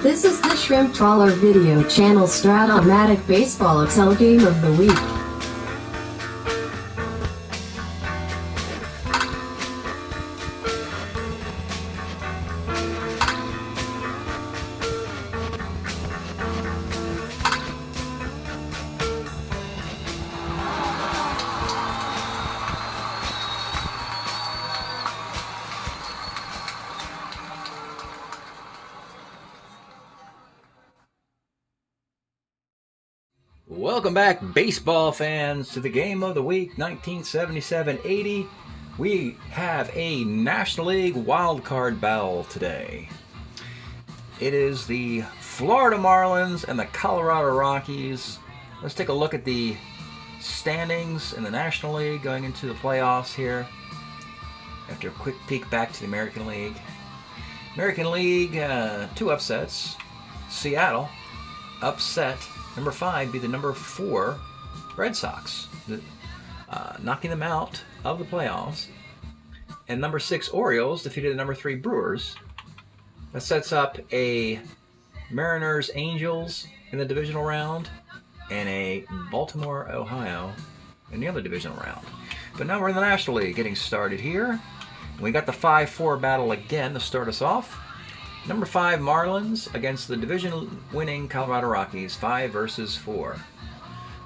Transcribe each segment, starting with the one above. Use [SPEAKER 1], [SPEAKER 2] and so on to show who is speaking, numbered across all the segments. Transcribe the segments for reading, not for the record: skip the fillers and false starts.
[SPEAKER 1] This is the Shrimp Trawler video channel Strat-O-Matic Baseball Excel Game of the Week.
[SPEAKER 2] Welcome back, baseball fans, to the Game of the Week 1977-80. We have a National League wildcard battle today. It is the Florida Marlins and the Colorado Rockies. Let's take a look at the standings in the National League going into the playoffs here. After a quick peek back to the American League. American League, two upsets. Seattle upset number 5 be the number 4 Red Sox, knocking them out of the playoffs. And number 6 Orioles defeated the number 3 Brewers. That sets up a Mariners Angels in the divisional round and a Baltimore Ohio in the other divisional round. But now we're in the National League getting started here. We got the 5-4 battle again to start us off. Number 5 Marlins against the division-winning Colorado Rockies, 5 versus 4.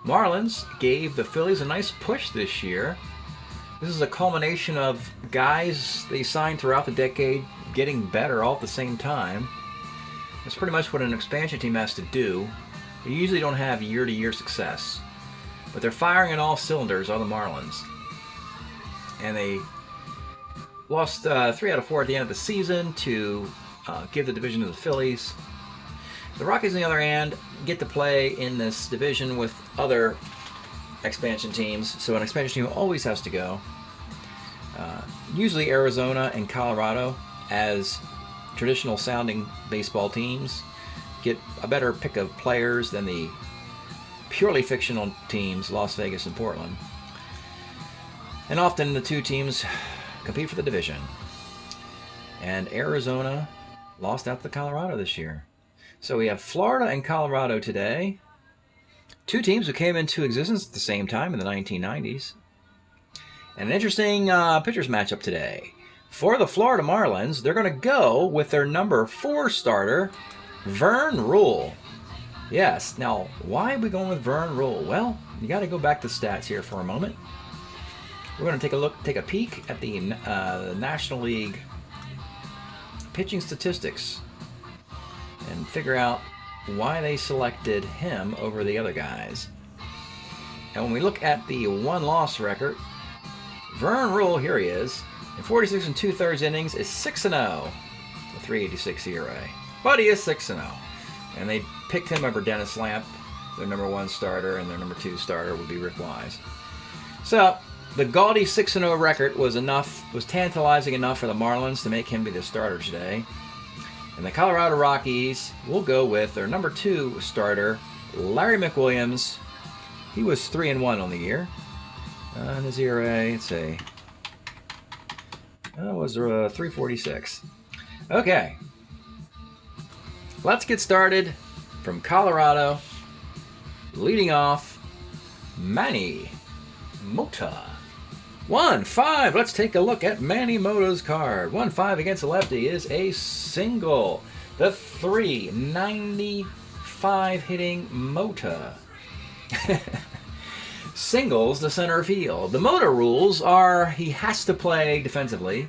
[SPEAKER 2] Marlins gave the Phillies a nice push this year. This is a culmination of guys they signed throughout the decade getting better all at the same time. That's pretty much what an expansion team has to do. They usually don't have year-to-year success, but they're firing on all cylinders on the Marlins. And they lost 3 out of 4 at the end of the season to give the division to the Phillies. The Rockies, on the other hand, get to play in this division with other expansion teams, so an expansion team always has to go. Usually Arizona and Colorado, as traditional sounding baseball teams, get a better pick of players than the purely fictional teams, Las Vegas and Portland. And often the two teams compete for the division. And Arizona lost out to Colorado this year. So we have Florida and Colorado today. Two teams who came into existence at the same time in the 1990s. And an interesting pitchers matchup today. For the Florida Marlins, they're going to go with their number 4 starter, Vern Rule. Yes, now why are we going with Vern Rule? Well, you got to go back to stats here for a moment. We're going to take a peek at the National League pitching statistics and figure out why they selected him over the other guys. And when we look at the one-loss record, Vern Rule, here he is, in 46 2/3 innings is 6-0 with 3.86 ERA. But he is 6-0. And they picked him over Dennis Lamp, their number 1 starter, and their number 2 starter would be Rick Wise. So the gaudy 6-0 record was tantalizing enough for the Marlins to make him be the starter today. And the Colorado Rockies will go with their number 2 starter, Larry McWilliams. He was 3-1 on the year. And his ERA, let's see, was 3.46. Okay, let's get started from Colorado. Leading off, Manny Mota. 1-5. Let's take a look at Manny Mota's card. 1-5 against the lefty is a single. The 395 hitting Mota. Singles to center field. The Mota rules are he has to play defensively,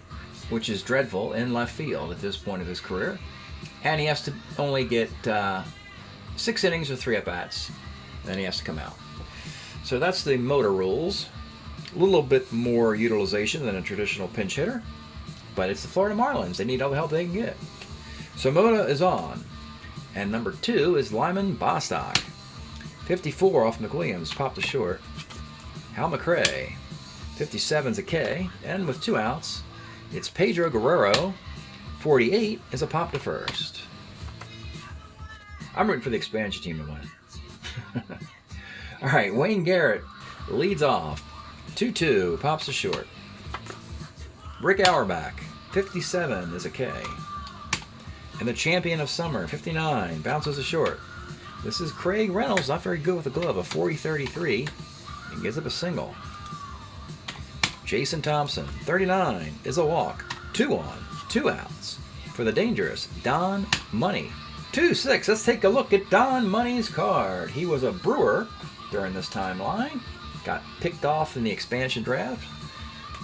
[SPEAKER 2] which is dreadful in left field at this point of his career. And he has to only get 6 innings or 3 at-bats. Then he has to come out. So that's the Mota rules. A little bit more utilization than a traditional pinch hitter, but it's the Florida Marlins. They need all the help they can get. So Mota is on. And number 2 is Lyman Bostock. 54 off McWilliams, popped to short. Hal McRae. 57's a K. And with 2 outs, it's Pedro Guerrero. 48 is a pop to first. I'm rooting for the expansion team to win. All right, Wayne Garrett leads off. 2-2, pops to short. Rick Auerbach, 57 is a K. And the champion of summer, 59, bounces a short. This is Craig Reynolds, not very good with the glove, a 40-33, and gives up a single. Jason Thompson, 39, is a walk. 2 on, 2 outs for the dangerous Don Money. 2-6, let's take a look at Don Money's card. He was a Brewer during this timeline. Got picked off in the expansion draft.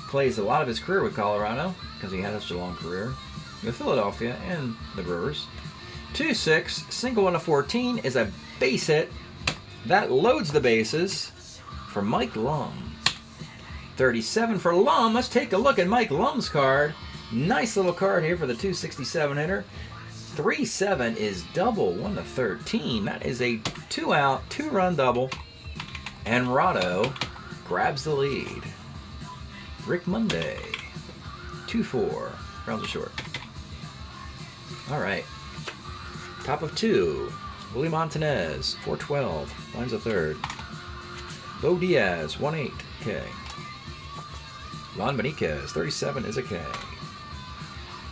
[SPEAKER 2] Plays a lot of his career with Colorado because he had such a long career with Philadelphia and the Brewers. 2-6, single on a 14 is a base hit. That loads the bases for Mike Lum. 37 for Lum. Let's take a look at Mike Lum's card. Nice little card here for the 267 hitter. 3-7 is double 1-13. That is a 2-out, 2-run double. And Rado grabs the lead. Rick Monday, 2-4, rounds a short. All right. Top of 2, Willie Montanez, 4-12, lines a third. Bo Diaz, 1-8, K. Ron Beniquez, 37 is a K.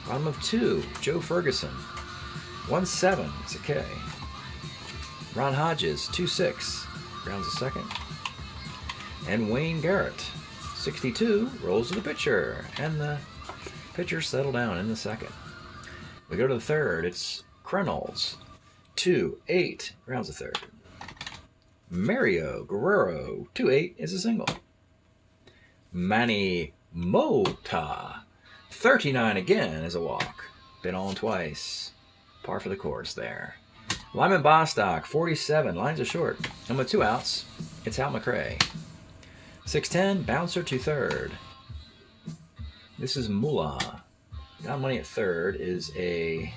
[SPEAKER 2] Bottom of 2, Joe Ferguson, 1-7 is a K. Ron Hodges, 2-6, rounds a second. And Wayne Garrett, 62, rolls to the pitcher. And the pitcher settled down in the second. We go to the third. It's Reynolds, 2-8, rounds a third. Mario Guerrero, 2-8 is a single. Manny Mota, 39 again is a walk. Been on twice. Par for the course there. Lyman Bostock, 47, lines a short. And with 2 outs, it's Hal McRae. 6-10, bouncer to third. This is Mula. Got money at third is a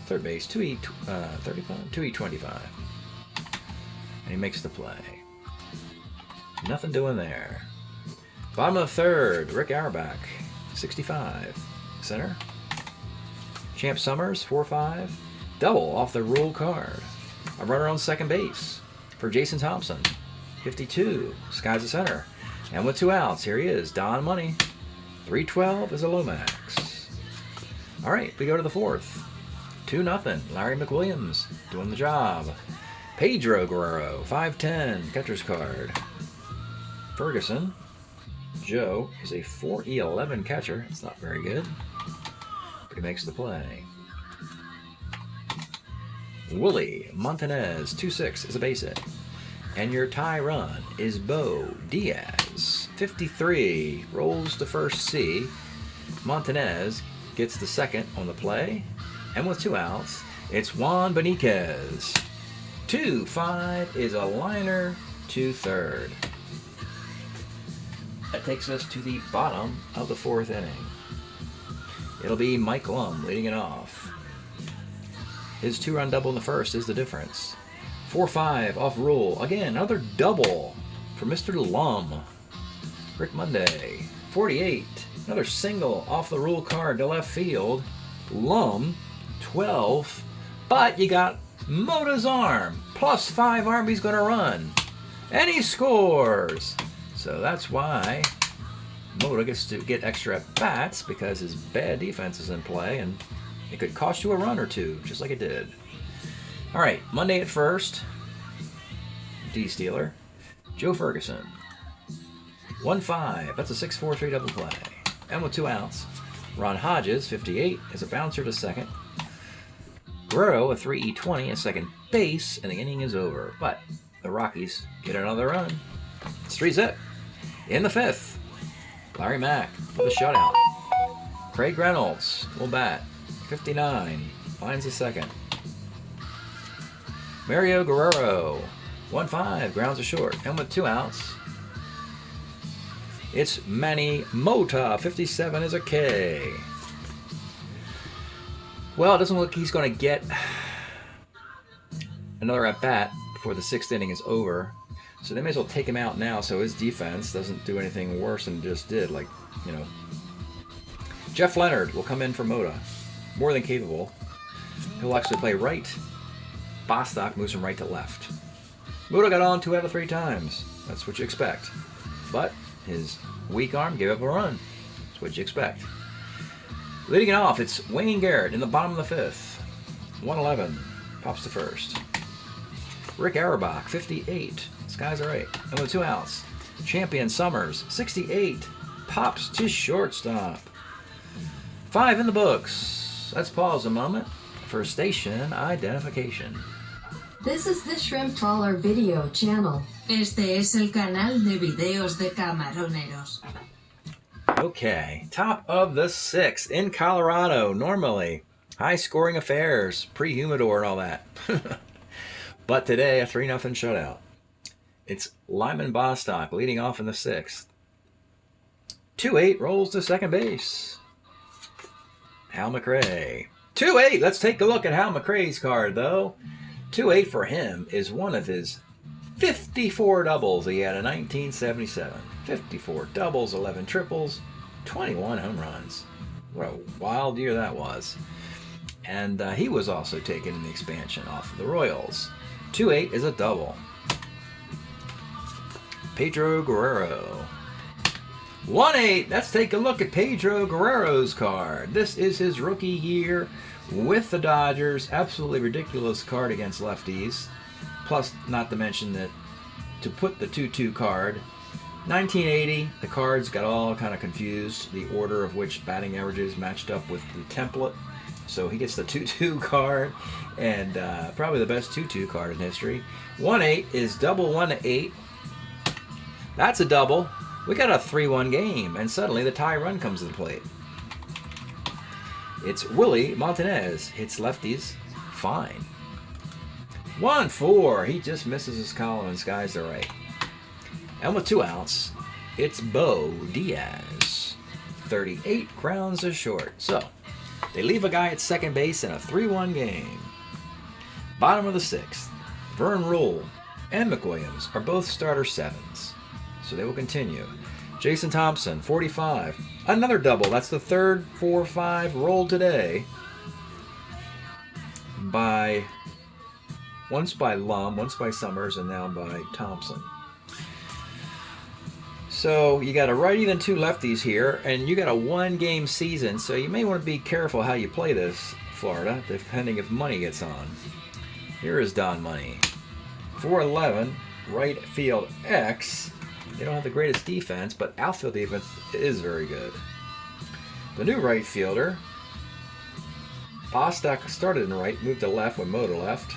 [SPEAKER 2] third base, 2E25. And he makes the play. Nothing doing there. Bottom of the third, Rick Auerbach, 65. Center. Champ Summers, 4-5. Double off the rule card. A runner on second base for Jason Thompson, 52. Skies the center. And with 2 outs, here he is, Don Money. 3-12 is a Lomax. All right, we go to the fourth. 2-0. Larry McWilliams doing the job. Pedro Guerrero, 5-10, catcher's card. Ferguson. Joe is a 4E11 catcher. It's not very good, but he makes the play. Willie Montanez, 2-6 is a base hit. And your tie run is Bo Diaz, 53, rolls to first C. Montanez gets the second on the play. And with 2 outs, it's Juan Beniquez. 2-5 is a liner to third. That takes us to the bottom of the 4th inning. It'll be Mike Lum leading it off. His 2-run double in the first is the difference. 4-5 off rule. Again, another double for Mr. Lum. Rick Monday, 48. Another single off the rule card to left field. Lum, 12. But you got Mota's arm. +5 RB's going to run. And he scores. So that's why Mota gets to get extra at-bats, because his bad defense is in play, and it could cost you a run or two, just like it did. All right, Monday at first, D-Stealer, Joe Ferguson. 1-5, that's a 6-4-3 double play. And with 2 outs, Ron Hodges, 58, is a bouncer to second. Guerrero, a 3E20 at second base, and the inning is over. But the Rockies get another run. It's 3-zip. In the 5th, Larry Mack with a shutout. Craig Reynolds will bat, 59, finds the second. Mario Guerrero, 1-5, grounds a short. And with 2 outs, it's Manny Mota, 57 is a K. Well, it doesn't look like he's going to get another at-bat before the 6th inning is over. So they may as well take him out now so his defense doesn't do anything worse than it just did. Like, you know. Jeff Leonard will come in for Mota. More than capable. He'll actually play right. Bostock moves from right to left. Mota got on 2 out of 3 times. That's what you expect. But his weak arm gave up a run. That's what you expect. Leading it off, it's Wayne Garrett in the bottom of the fifth. 111. Pops to first. Rick Auerbach, 58. Skies are 8. And with 2 outs, Champion Summers, 68. Pops to shortstop. 5 in the books. Let's pause a moment for station identification.
[SPEAKER 1] This is the Shrimp Trawler video channel.
[SPEAKER 3] Este es el canal de videos de camaroneros.
[SPEAKER 2] Okay, top of the 6th in Colorado. Normally, high-scoring affairs, pre-humidor and all that. But today, a 3-0 shutout. It's Lyman Bostock leading off in the 6th. 2-8 rolls to second base. Hal McRae. 2-8. Let's take a look at Hal McRae's card, though. 2-8 for him is one of his 54 doubles he had in 1977. 54 doubles, 11 triples, 21 home runs. What a wild year that was. And he was also taken in the expansion off of the Royals. 2-8 is a double. Pedro Guerrero. 1-8. Let's take a look at Pedro Guerrero's card. This is his rookie year with the Dodgers. Absolutely ridiculous card against lefties. Plus, not to mention that to put the 2-2 card, 1980, the cards got all kind of confused, the order of which batting averages matched up with the template. So he gets the 2-2 card, and probably the best 2-2 card in history. 1-8 is double 1-8. That's a double. We got a 3-1 game, and suddenly the tie run comes to the plate. It's Willie Montanez. Hits lefties. Fine. 1-4. He just misses his column and skies are right. And with 2 outs, it's Bo Diaz. 38 grounds are short. So, they leave a guy at second base in a 3-1 game. Bottom of the 6th, Vern Rule and McWilliams are both starter 7s. So they will continue. Jason Thompson, 45. Another double. That's the third 4-5 rolled today. Once by Lum, once by Summers, and now by Thompson. So you got a righty then 2 lefties here, and you got a 1-game season, so you may want to be careful how you play this, Florida, depending if money gets on. Here is Don Money. 411, right field X. They don't have the greatest defense, but outfield defense is very good. The new right fielder, Bostock started in right, moved to left when Mota left.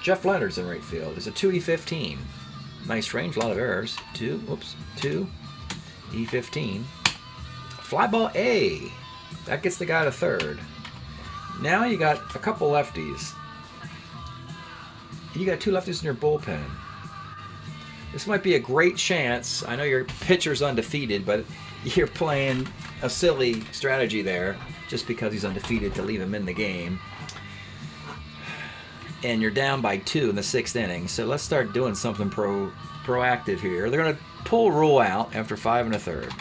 [SPEAKER 2] Jeff Leonard's in right field. It's a 2E15. Nice range, a lot of errors. 2 E15. Fly ball A. That gets the guy to third. Now you got a couple lefties. You got 2 lefties in your bullpen. This might be a great chance. I know your pitcher's undefeated, but you're playing a silly strategy there just because he's undefeated to leave him in the game. And you're down by 2 in the 6th inning. So let's start doing something proactive here. They're going to pull Rule out after 5 1/3.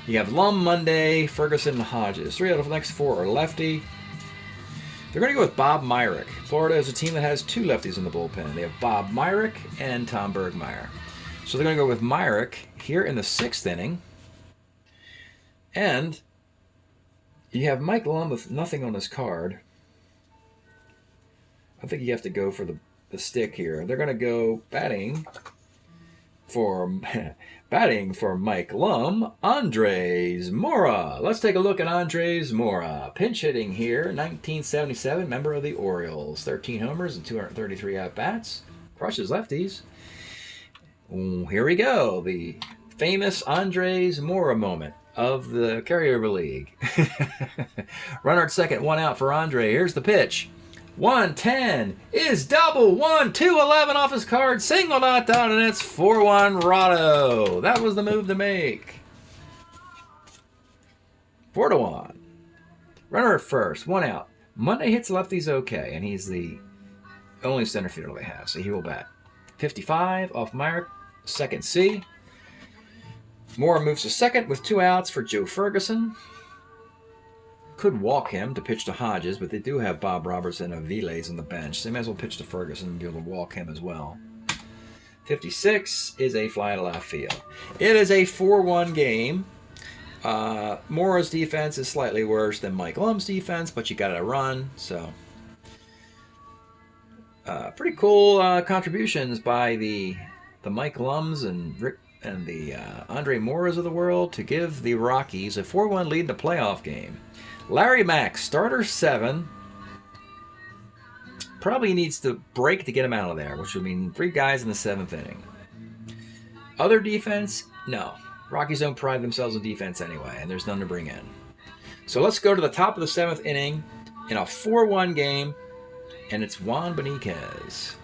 [SPEAKER 2] You have Lum, Monday, Ferguson, and Hodges. 3 out of the next 4 are lefty. They're going to go with Bob Myrick. Florida is a team that has 2 lefties in the bullpen. They have Bob Myrick and Tom Bergmeyer. So they're going to go with Myrick here in the 6th inning. And you have Mike Lum with nothing on his card. I think you have to go for the stick here. They're going to go batting for Mike Lum, Andres Mora. Let's take a look at Andres Mora. Pinch hitting here, 1977, member of the Orioles. 13 homers and 233 at-bats. Crushes lefties. Here we go. The famous Andres Mora moment of the carryover league. Runner at second, 1 out for Andre. Here's the pitch. 110 is double 1-2-11 off his card, single not down, and it's 4-1 Rado. That was the move to make. 4-1. Runner at first, 1 out. Monday hits lefties okay, and he's the only center fielder they have, so he will bat. 55 off Myrick, second C. Moore moves to second with 2 outs for Joe Ferguson. Could walk him to pitch to Hodges, but they do have Bob Robertson and Aviles on the bench. So they may as well pitch to Ferguson and be able to walk him as well. 56 is a fly to left field. It is a 4-1 game. Mora's defense is slightly worse than Mike Lum's defense, but you got to run. So, pretty cool contributions by the Mike Lums and Rick and the Andre Moras of the world to give the Rockies a 4-1 lead in the playoff game. Larry Mack, starter 7. Probably needs to break to get him out of there, which would mean 3 guys in the 7th inning. Other defense? No. Rockies don't pride themselves in defense anyway, and there's none to bring in. So let's go to the top of the 7th inning in a 4-1 game, and it's Juan Beniquez.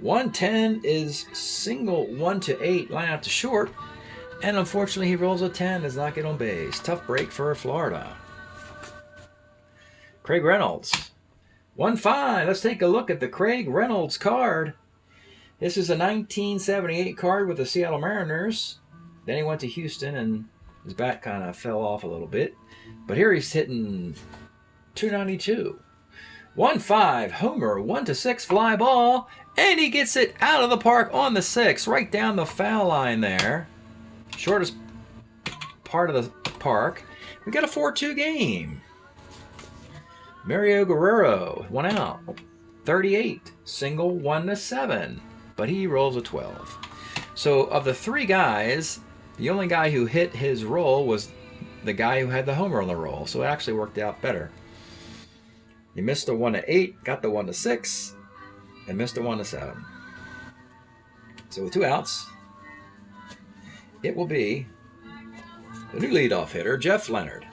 [SPEAKER 2] 110 is single 1-8, line out to short, and unfortunately he rolls a 10, does not get on base. Tough break for Florida. Craig Reynolds. 1-5. Let's take a look at the Craig Reynolds card. This is a 1978 card with the Seattle Mariners. Then he went to Houston and his bat kind of fell off a little bit. But here he's hitting 292. 1-5, homer, 1-6 fly ball, and he gets it out of the park on the 6th, right down the foul line there. Shortest part of the park. We got a 4-2 game. Pedro Guerrero, 1 out, 38, single 1-7, but he rolls a 12. So of the 3 guys, the only guy who hit his roll was the guy who had the homer on the roll, so it actually worked out better. He missed a 1-8, got the 1-6, and missed a 1-7. So with 2 outs, it will be the new leadoff hitter, Jeff Leonard.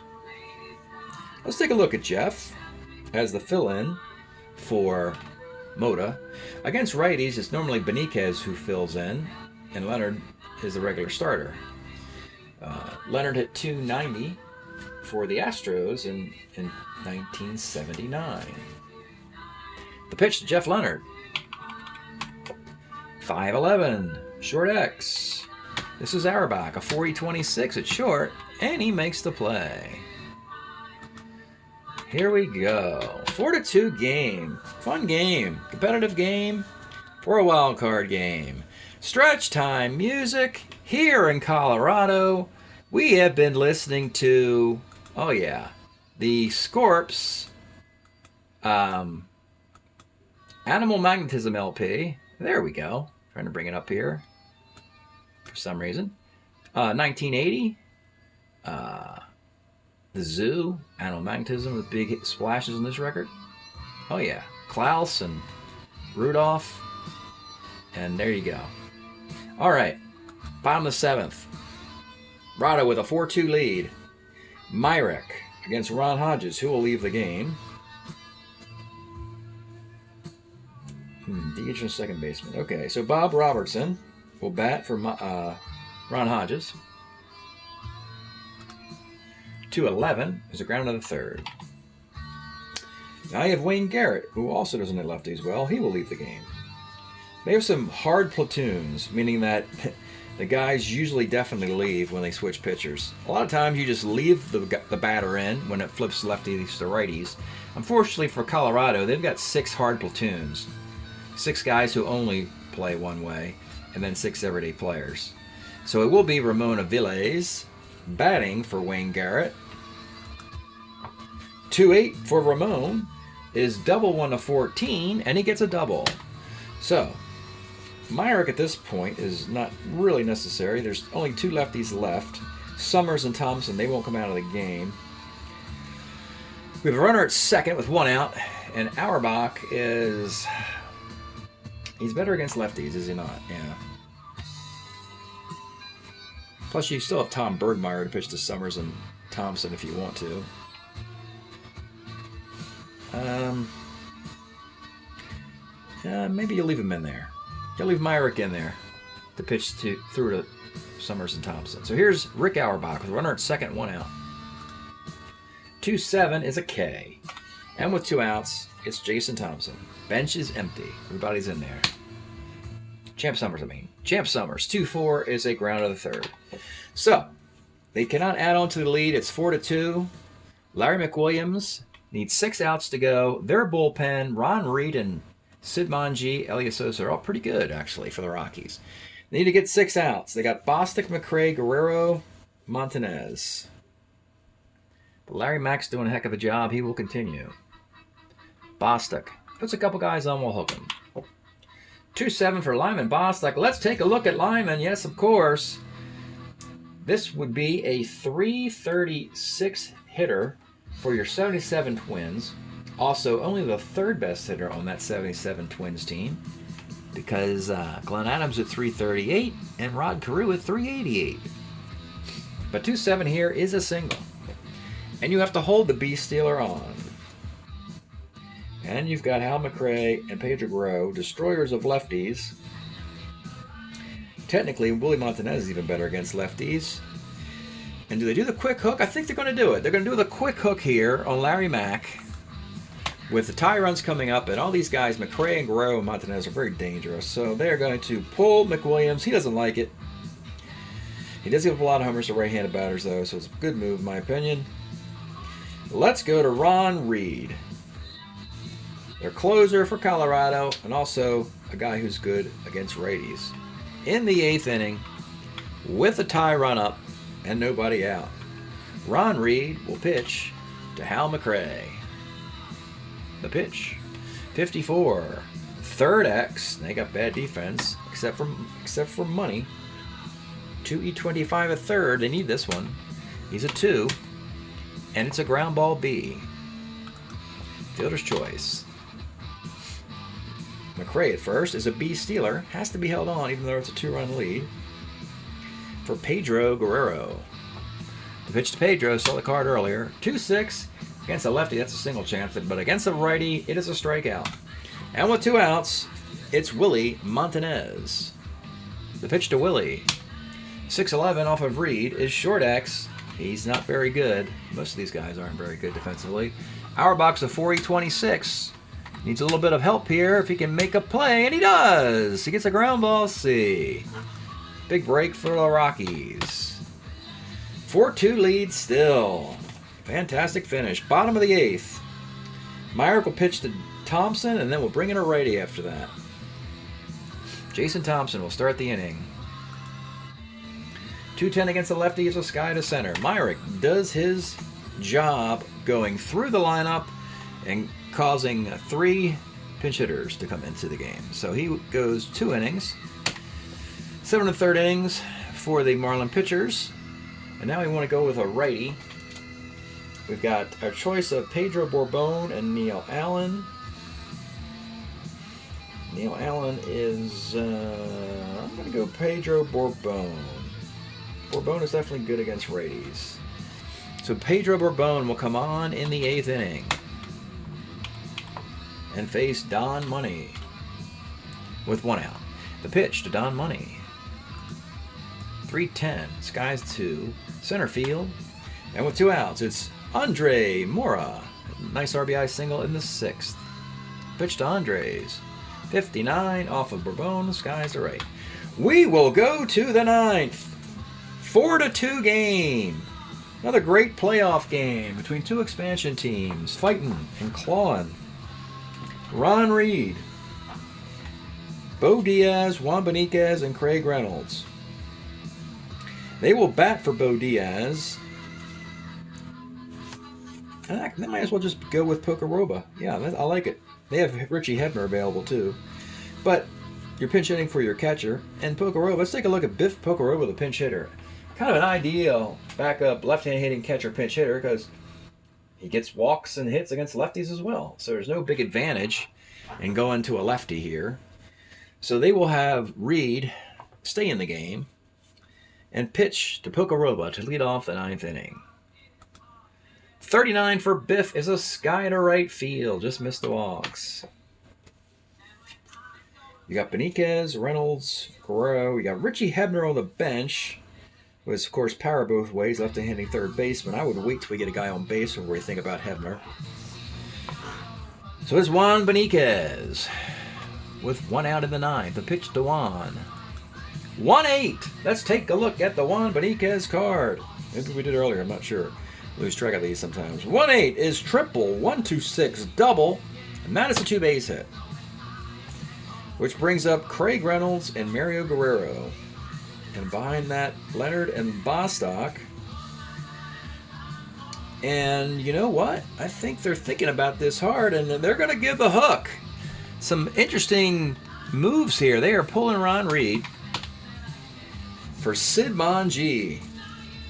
[SPEAKER 2] Let's take a look at Jeff as the fill-in for Mota. Against righties, it's normally Beniquez who fills in, and Leonard is the regular starter. Leonard hit 290 for the Astros in 1979. The pitch to Jeff Leonard. 5-11, short X. This is Auerbach, a 40-26 at short, and he makes the play. Here we go. 4-2 game. Fun game. Competitive game for a wild card game. Stretch time music here in Colorado. We have been listening to, oh yeah, the Scorps Animal Magnetism LP. There we go. Trying to bring it up here for some reason. 1980. The Zoo, Animal Magnetism with big splashes on this record. Oh yeah, Klaus and Rudolph. And there you go. All right, bottom of the 7th. Rado with a 4-2 lead. Myrick against Ron Hodges, who will leave the game. DH and second baseman. Okay, so Bob Robertson will bat for Ron Hodges. 2-11 is a ground of the 3rd. Now you have Wayne Garrett, who also doesn't hit lefties well. He will leave the game. They have some hard platoons, meaning that the guys usually definitely leave when they switch pitchers. A lot of times you just leave the batter in when it flips lefties to righties. Unfortunately for Colorado, they've got 6 hard platoons. 6 guys who only play one way, and then 6 everyday players. So it will be Ramon Aviles batting for Wayne Garrett. 2-8 for Ramon is double 1-14, and he gets a double. So Myrick at this point is not really necessary. There's only 2 lefties left. Summers and Thompson, they won't come out of the game. We have a runner at second with 1 out, and Auerbach is... he's better against lefties, is he not? Yeah. Plus, you still have Tom Bergmeyer to pitch to Summers and Thompson if you want to. Maybe you'll leave him in there. You'll leave Myrick in there to pitch through to Summers and Thompson. So here's Rick Auerbach with a runner at second, 1 out. 2-7 is a K. And with 2 outs, it's Jason Thompson. Bench is empty. Everybody's in there. Champ Summers, Champ Summers. 2-4 is a ground of the 3rd. So, they cannot add on to the lead. It's 4-2. Larry McWilliams needs 6 outs to go. Their bullpen, Ron Reed and Sid Mongeau, Elias Sosa are all pretty good, actually, for the Rockies. They need to get 6 outs. They got Bostic, McRae, Guerrero, Montanez. But Larry Mack's doing a heck of a job. He will continue. Bostic puts a couple guys on, we'll hook him. 2-7 for Lyman Bostic. Let's take a look at Lyman. Yes, of course. This would be a 336 hitter for your 77 Twins. Also, only the third best hitter on that 77 Twins team, because Glenn Adams at 338 and Rod Carew at 388. But 2-7 here is a single. And you have to hold the Beast Stealer on. And you've got Hal McRae and Pedro Guerrero, destroyers of lefties. Technically, Willie Montanez is even better against lefties. And do they do the quick hook? I think they're going to do it. They're going to do the quick hook here on Larry Mack. With the tie runs coming up, and all these guys, McRae and Guerrero and Montanez, are very dangerous. So they're going to pull McWilliams. He doesn't like it. He does give up a lot of homers to right-handed batters, though, so it's a good move, in my opinion. Let's go to Ron Reed. Their closer for Colorado, and also a guy who's good against righties. In the 8th inning, with a tie run up and nobody out, Ron Reed will pitch to Hal McRae. The pitch, 54, third X. They got bad defense, except for money. 2E25 a third. They need this one. He's a 2, and it's a ground ball B. Fielder's choice. McRae at first is a B stealer. Has to be held on, even though it's a 2-run lead. For Pedro Guerrero. The pitch to Pedro, saw the card earlier. 2-6. Against a lefty, that's a single chance, but against a righty, it is a strikeout. And with 2 outs, it's Willie Montanez. The pitch to Willie. 6-11 off of Reed is short X. He's not very good. Most of these guys aren't very good defensively. Auerbach's a 4E26. Needs a little bit of help here if he can make a play, and he does! He gets a ground ball C. Big break for the Rockies. 4-2 lead still. Fantastic finish. Bottom of the 8th. Myrick will pitch to Thompson, and then we'll bring in a righty after that. Jason Thompson will start the inning. 2-10 against the lefty is a sky to center. Myrick does his job going through the lineup and causing 3 pinch hitters to come into the game. So he goes 2 innings. 7 1/3 innings for the Marlin pitchers. And now we want to go with a righty. We've got our choice of Pedro Bourbon and Neil Allen. Neil Allen is, I'm going to go Pedro Bourbon. Bourbon is definitely good against righties. So Pedro Bourbon will come on in the 8th inning and face Don Money with 1 out. The pitch to Don Money. 3-10, skies 2, center field, and with 2 outs, it's Andre Mora. Nice RBI single in the 6th. Pitch to Andres. 59 off of Bourbon, skies to right. We will go to the 9th. 4-2 game. Another great playoff game between 2 expansion teams fighting and clawing. Ron Reed, Bo Diaz, Juan Beniquez, and Craig Reynolds. They will bat for Bo Diaz. They might as well just go with Pocoroba. Yeah, I like it. They have Richie Hebner available too. But you're pinch hitting for your catcher. And Pocoroba, let's take a look at Biff Pocoroba, the pinch hitter. Kind of an ideal backup left-hand hitting catcher pinch hitter because he gets walks and hits against lefties as well. So there's no big advantage in going to a lefty here. So they will have Reed stay in the game and pitch to Pocoroba to lead off the 9th inning. 39 for Biff is a sky to right field. Just missed the walks. You got Beniquez, Reynolds, Guerrero. You got Richie Hebner on the bench. Was, of course, power both ways, left-handed third baseman. I would wait till we get a guy on base before we think about Hebner. So it's Juan Beniquez with 1 out in the 9th. The pitch to Juan. 1-8. Let's take a look at the Juan Beniquez card. Maybe we did earlier, I'm not sure. Lose track of these sometimes. 1-8 is triple, 1-2-6 double, and that is a 2-base hit. Which brings up Craig Reynolds and Mario Guerrero. And behind that, Leonard and Bostock. And you know what? I think they're thinking about this hard, and they're going to give the hook. Some interesting moves here. They are pulling Ron Reed for Sid Mongeau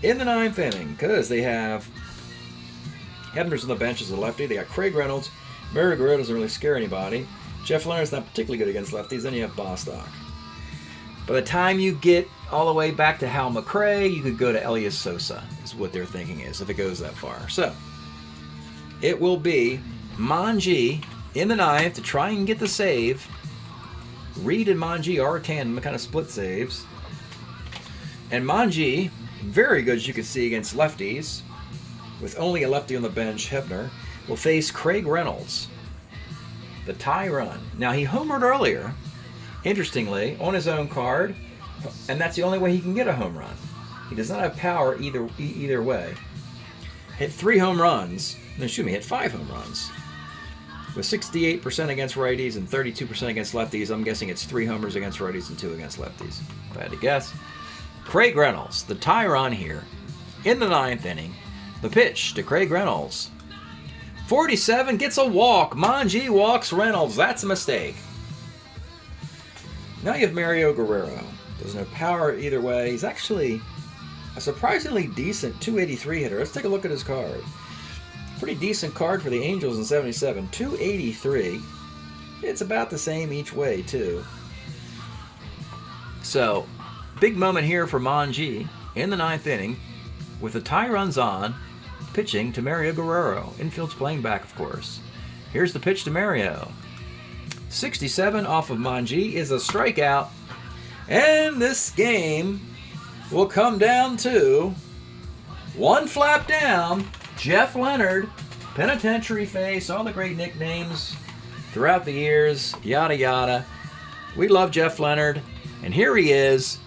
[SPEAKER 2] in the 9th inning because they have Hebner's on the bench as a lefty. They got Craig Reynolds. Pedro Guerrero doesn't really scare anybody. Jeff Leonard's not particularly good against lefties. Then you have Bostock. By the time you get all the way back to Hal McRae, you could go to Elias Sosa, is what their thinking is, if it goes that far. So, it will be Mongeau in the 9th to try and get the save. Reed and Mongeau are a tandem, kind of split saves. And Mongeau, very good as you can see against lefties, with only a lefty on the bench, Hebner, will face Craig Reynolds, the tie run. Now, he homered earlier, interestingly, on his own card, and that's the only way he can get a home run. He does not have power either way. Hit 3 home runs, no, excuse me, hit 5 home runs. With 68% against righties and 32% against lefties, I'm guessing it's 3 homers against righties and 2 against lefties, if I had to guess. Craig Reynolds, the tie run here, in the 9th inning. The pitch to Craig Reynolds. 47, gets a walk. Mongeau walks Reynolds. That's a mistake. Now you have Mario Guerrero. Doesn't have power either way. He's actually a surprisingly decent 283 hitter. Let's take a look at his card. Pretty decent card for the Angels in 77. 283. It's about the same each way, too. So, big moment here for Mongeau in the 9th inning with the tie runs on, pitching to Mario Guerrero. Infield's playing back, of course. Here's the pitch to Mario. 67 off of Mongeau is a strikeout. And this game will come down to one flap down. Jeff Leonard, penitentiary face, all the great nicknames throughout the years, yada yada. We love Jeff Leonard. And here he is.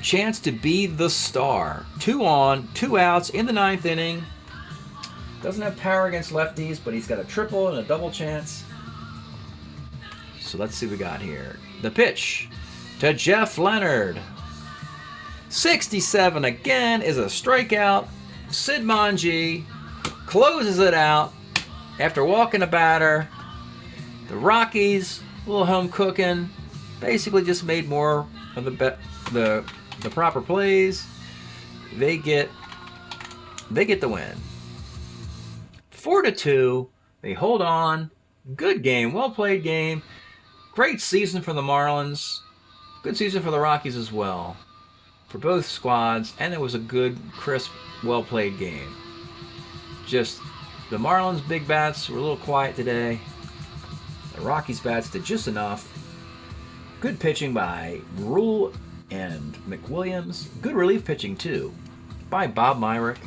[SPEAKER 2] Chance to be the star. 2 on, 2 outs in the 9th inning. Doesn't have power against lefties, but he's got a triple and a double chance. So let's see what we got here. The pitch to Jeff Leonard. 67 again is a strikeout. Sid Mongeau closes it out after walking a batter. The Rockies, a little home cooking, basically just made more of the proper plays. They get the win. 4-2. They hold on. Good game. Well played game. Great season for the Marlins. Good season for the Rockies as well. For both squads. And it was a good, crisp, well played game. Just the Marlins big bats were a little quiet today. The Rockies bats did just enough. Good pitching by Rule and McWilliams. Good relief pitching too by Bob Myrick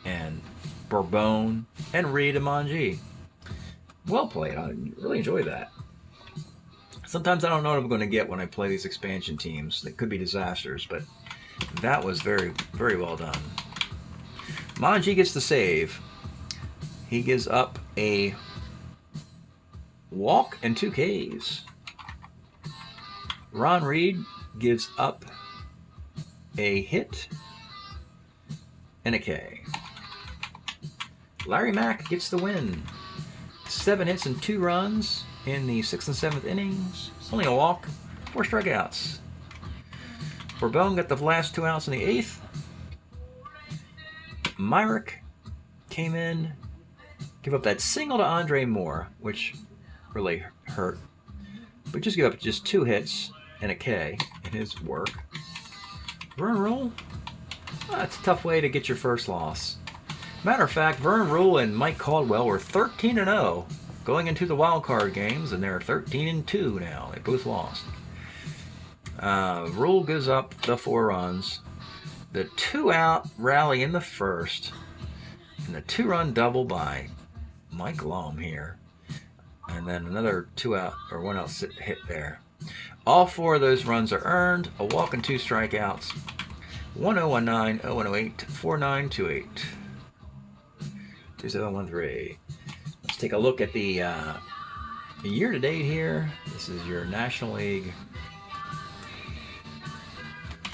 [SPEAKER 2] and Bourbon and Reed and Mongeau. Well played. I really enjoyed that. Sometimes I don't know what I'm going to get when I play these expansion teams. They could be disasters, but that was very, very well done. Mongeau gets the save. He gives up a walk and 2 Ks. Ron Reed gives up a hit and a K. Larry Mack gets the win. 7 hits and 2 runs in the 6th and 7th innings. Only a walk, 4 strikeouts. Bourbon got the last 2 outs in the 8th. Myrick came in, give up that single to Andre Moore, which really hurt. But just give up just 2 hits and a K in his work. Vern Rule, that's a tough way to get your first loss. Matter of fact, Vern Rule and Mike Caldwell were 13-0 going into the wild card games, and they're 13-2 now. They both lost. Rule gives up the 4 runs. The 2-out rally in the first, and the 2-run double by Mike Lom here, and then another 2-out or 1-out hit there. All 4 of those runs are earned. A walk and 2 strikeouts. 1019, 0108, 4928. 2713. Let's take a look at the year-to-date here. This is your National League.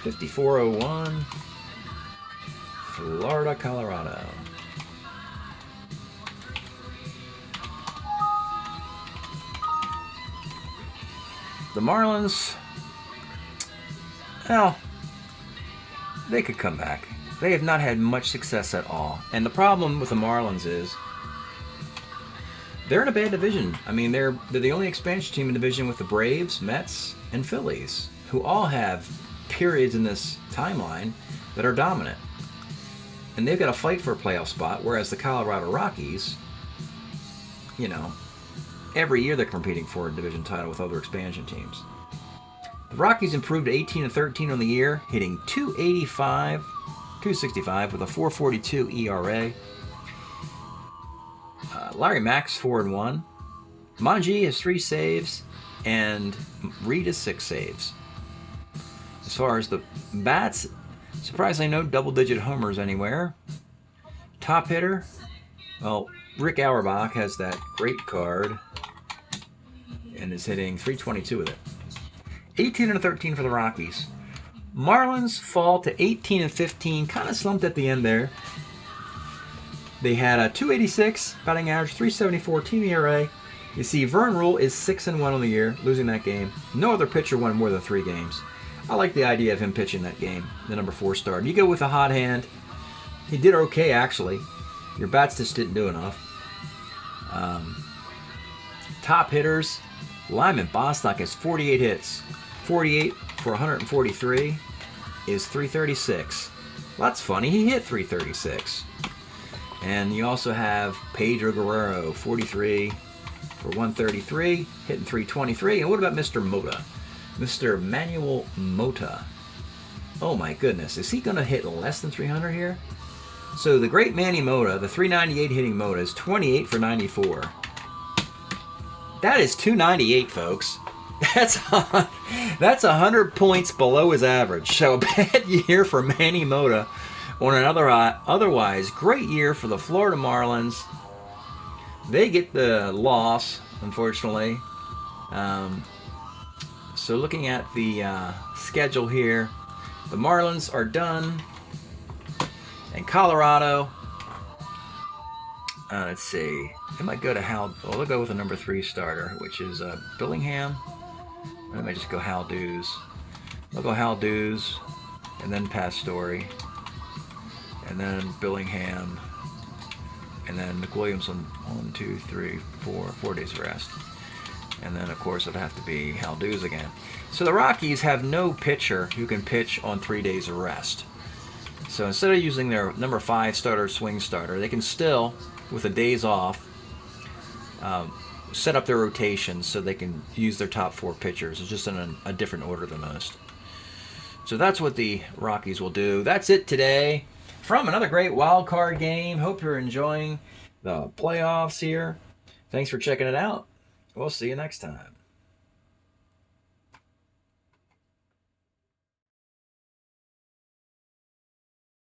[SPEAKER 2] 5401. Florida, Colorado. The Marlins, well, they could come back. They have not had much success at all. And the problem with the Marlins is they're in a bad division. I mean, they're the only expansion team in the division with the Braves, Mets, and Phillies, who all have periods in this timeline that are dominant. And they've got to fight for a playoff spot, whereas the Colorado Rockies, you know, every year they're competing for a division title with other expansion teams. The Rockies improved to 18-13 on the year, hitting .265 with a 4.42 ERA. Larry Mack's 4-1. Manji has 3 saves, and Reed has 6 saves. As far as the bats, surprisingly no double-digit homers anywhere. Top hitter, well, Rick Auerbach has that great card and is hitting .322 with it. 18-13 for the Rockies. Marlins fall to 18-15, kind of slumped at the end there. They had a .286 batting average, .374 team ERA. You see, Vern Rule is 6-1 on the year, losing that game. No other pitcher won more than 3 games. I like the idea of him pitching that game, the number 4 start. You go with a hot hand. He did okay, actually. Your bats just didn't do enough. Top hitters, Lyman Bostock has 48 hits. 48 for 143 is .336. Well, that's funny. He hit .336. And you also have Pedro Guerrero, 43 for 133, hitting .323. And what about Mr. Mota? Mr. Manny Mota. Oh my goodness, is he going to hit less than 300 here? So the great Manny Mota, the .398 hitting Mota, is 28 for 94. That is .298, folks. That's 100 points below his average. So a bad year for Manny Mota on another otherwise great year for the Florida Marlins. They get the loss, unfortunately. So looking at the schedule here, the Marlins are done. And Colorado, let's see, they might go to Hal. Well, they'll go with the number 3 starter, which is Billingham. They might just go Hal Dews. They'll go Hal Dews, and then Pastore, and then Billingham, and then McWilliams on 4 days of rest. And then, of course, it'll have to be Hal Dews again. So the Rockies have no pitcher who can pitch on 3 days of rest. So instead of using their number 5 starter, swing starter, they can still, with the days off, set up their rotations so they can use their top 4 pitchers. It's just in a different order than most. So that's what the Rockies will do. That's it today from another great wild card game. Hope you're enjoying the playoffs here. Thanks for checking it out. We'll see you next time.